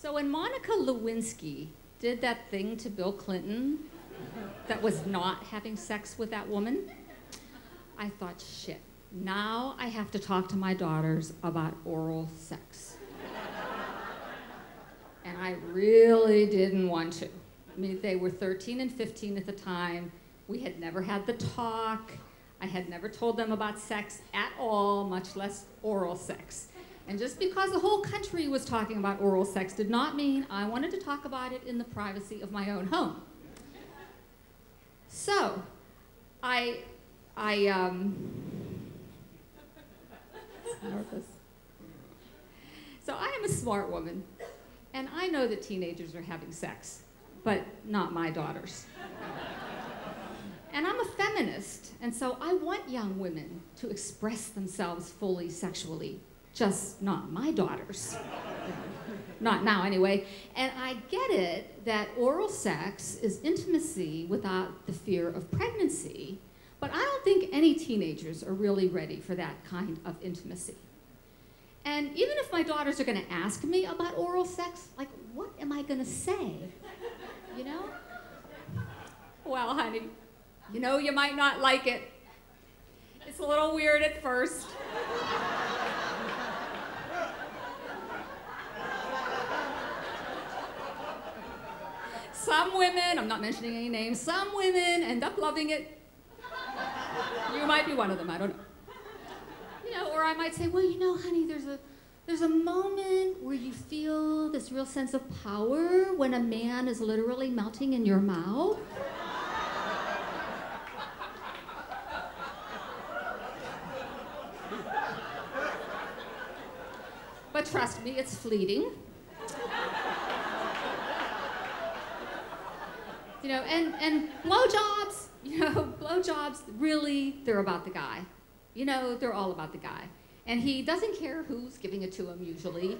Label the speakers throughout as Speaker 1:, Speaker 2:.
Speaker 1: So when Monica Lewinsky did that thing to Bill Clinton that was not having sex with that woman, I thought, shit, now I have to talk to my daughters about oral sex. And I really didn't want to. I mean, they were 13 and 15 at the time. We had never had the talk. I had never told them about sex at all, much less oral sex. And just because the whole country was talking about oral sex did not mean I wanted to talk about it in the privacy of my own home. So, So I am a smart woman, and I know that teenagers are having sex, but not my daughters. And I'm a feminist, and so I want young women to express themselves fully sexually, just not my daughters. Not now, anyway. And I get it that oral sex is intimacy without the fear of pregnancy, but I don't think any teenagers are really ready for that kind of intimacy. And even if my daughters are gonna ask me about oral sex, like, what am I gonna say? You know? Well, honey, you know you might not like it. It's a little weird at first. Some women, I'm not mentioning any names, some women end up loving it. You might be one of them, I don't know. You know, or I might say, well, you know, honey, there's a moment where you feel this real sense of power when a man is literally melting in your mouth. But trust me, it's fleeting. You know, and blowjobs, blowjobs, really, they're about the guy. You know, they're all about the guy. And he doesn't care who's giving it to him, usually.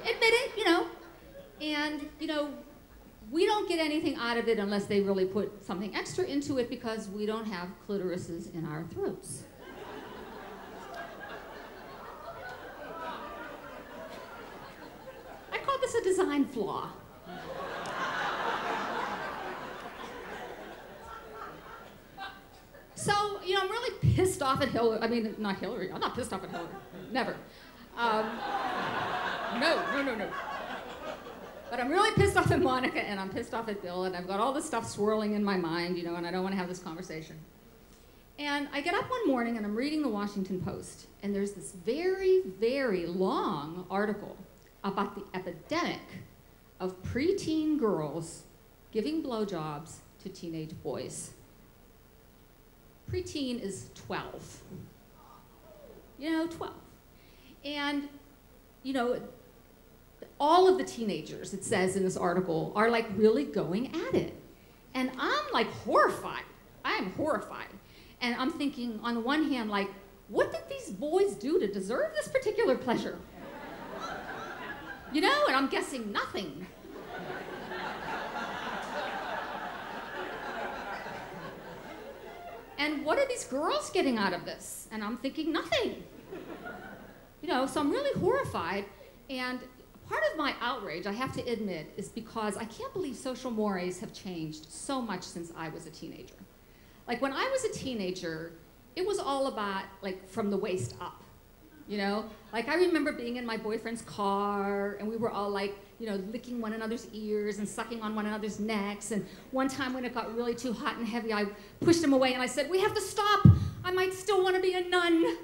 Speaker 1: Admit it, you know. And, you know, we don't get anything out of it unless they really put something extra into it because we don't have clitorises in our throats. I call this a design flaw. So, you know, I'm really pissed off at Hillary. I mean, not Hillary. I'm not pissed off at Hillary. Never. No. But I'm really pissed off at Monica, and I'm pissed off at Bill, and I've got all this stuff swirling in my mind, you know, and I don't want to have this conversation. And I get up one morning, and I'm reading the Washington Post, and there's this very, very long article about the epidemic of preteen girls giving blowjobs to teenage boys. Preteen is 12. You know, 12. And, you know, all of the teenagers, it says in this article, are like really going at it. And I'm like horrified. I am horrified. And I'm thinking, on the one hand, like, what did these boys do to deserve this particular pleasure? You know, and I'm guessing nothing. And what are these girls getting out of this? And I'm thinking nothing. You know, so I'm really horrified. And part of my outrage, I have to admit, is because I can't believe social mores have changed so much since I was a teenager. Like when I was a teenager, it was all about like from the waist up, you know? Like I remember being in my boyfriend's car and we were all like, you know, licking one another's ears and sucking on one another's necks. And one time when it got really too hot and heavy, I pushed him away and I said, we have to stop. I might still want to be a nun.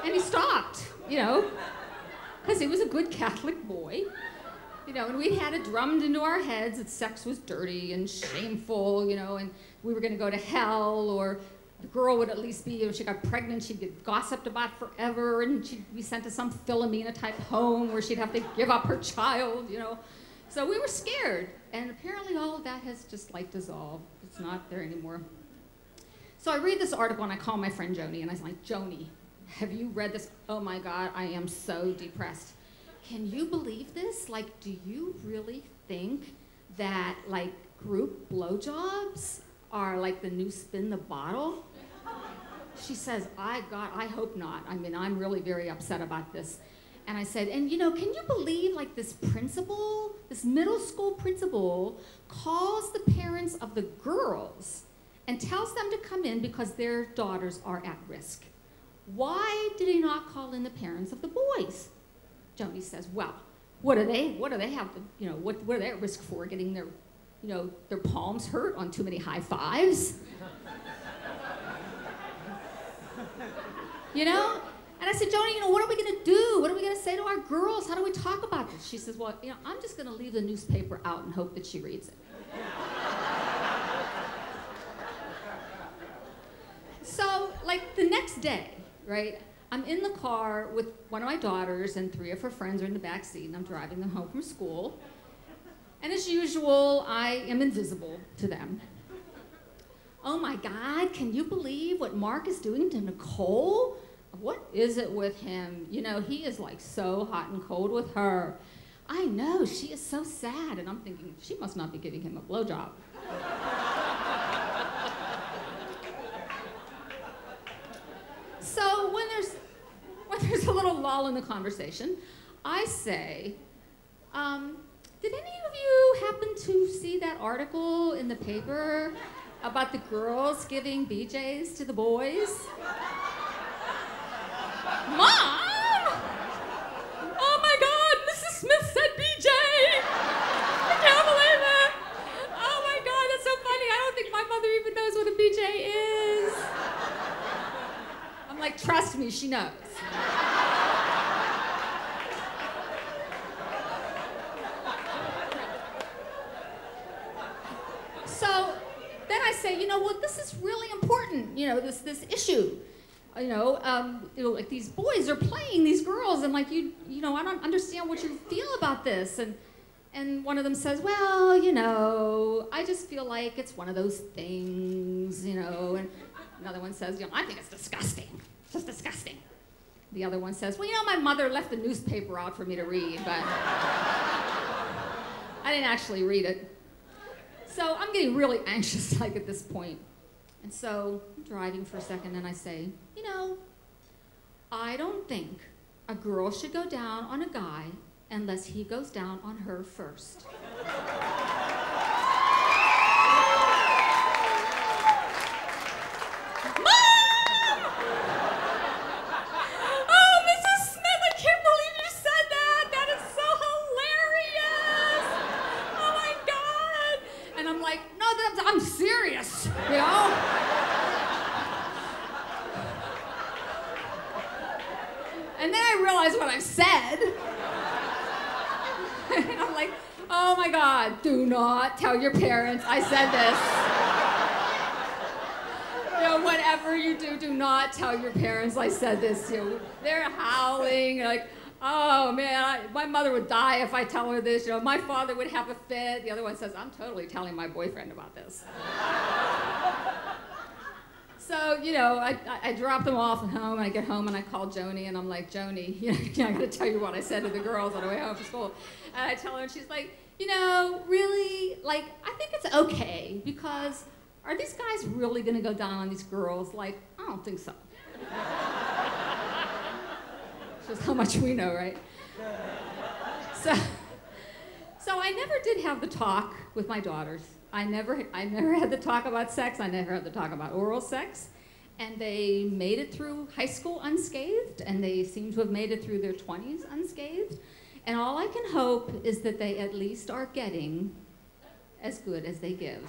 Speaker 1: And he stopped, you know, because he was a good Catholic boy. You know, and we had it drummed into our heads that sex was dirty and shameful, you know, and we were going to go to hell, or the girl would at least be, if she got pregnant, she'd get gossiped about forever, and she'd be sent to some Philomena-type home where she'd have to give up her child, you know. So we were scared, and apparently all of that has just like dissolved. It's not there anymore. So I read this article, and I call my friend Joni, and I was like, Joni, have you read this? Oh my God, I am so depressed. Can you believe this? Like, do you really think that like group blowjobs are like the new spin the bottle? She says, God, I hope not. I mean, I'm really very upset about this. And I said, and you know, can you believe like this principal, this middle school principal, calls the parents of the girls and tells them to come in because their daughters are at risk? Why did he not call in the parents of the boys? Joni says, well, what do they have to, you know, what are they at risk for? Getting their, you know, their palms hurt on too many high fives? You know? And I said, Joni, you know, what are we going to do? What are we going to say to our girls? How do we talk about this? She says, well, you know, I'm just going to leave the newspaper out and hope that she reads it. So, like, the next day, right, I'm in the car with one of my daughters and 3 of her friends are in the back seat, and I'm driving them home from school. And as usual, I am invisible to them. Oh my God, can you believe what Mark is doing to Nicole? What is it with him? You know, he is like so hot and cold with her. I know, she is so sad. And I'm thinking, she must not be giving him a blowjob. So when there's a little lull in the conversation, I say, did any of you happen to see that article in the paper about the girls giving BJs to the boys? Mom! Oh my God, Mrs. Smith said BJ! I can't believe it! Oh my God, that's so funny. I don't think my mother even knows what a BJ is. I'm like, trust me, she knows. So then I say, you know, well, this is really important, you know, this issue. You know, like these boys are playing these girls, and like you know, I don't understand what you feel about this. And one of them says, well, you know, I just feel like it's one of those things, you know. And another one says, you know, I think it's disgusting, just disgusting. The other one says, well, you know, my mother left the newspaper out for me to read, but I didn't actually read it. So I'm getting really anxious, like at this point. And so I'm driving for a second and I say, you know, I don't think a girl should go down on a guy unless he goes down on her first. I'm serious, you know? And then I realized what I've said. And I'm like, oh my God, do not tell your parents I said this. You know, whatever you do, do not tell your parents I said this. You know, they're howling, like, oh man, my mother would die if I tell her this. You know, my father would have a fit. The other one says, I'm totally telling my boyfriend about this. So, you know, I drop them off at home, and I get home, and I call Joni, and I'm like, Joni, you know, I gotta tell you what I said to the girls on the way home from school. And I tell her, and she's like, you know, really, like, I think it's okay, because are these guys really gonna go down on these girls? Like, I don't think so. Just how much we know, right? So I never did have the talk with my daughters. I never had the talk about sex. I never had the talk about oral sex. And they made it through high school unscathed, and they seem to have made it through their 20s unscathed. And all I can hope is that they at least are getting as good as they give.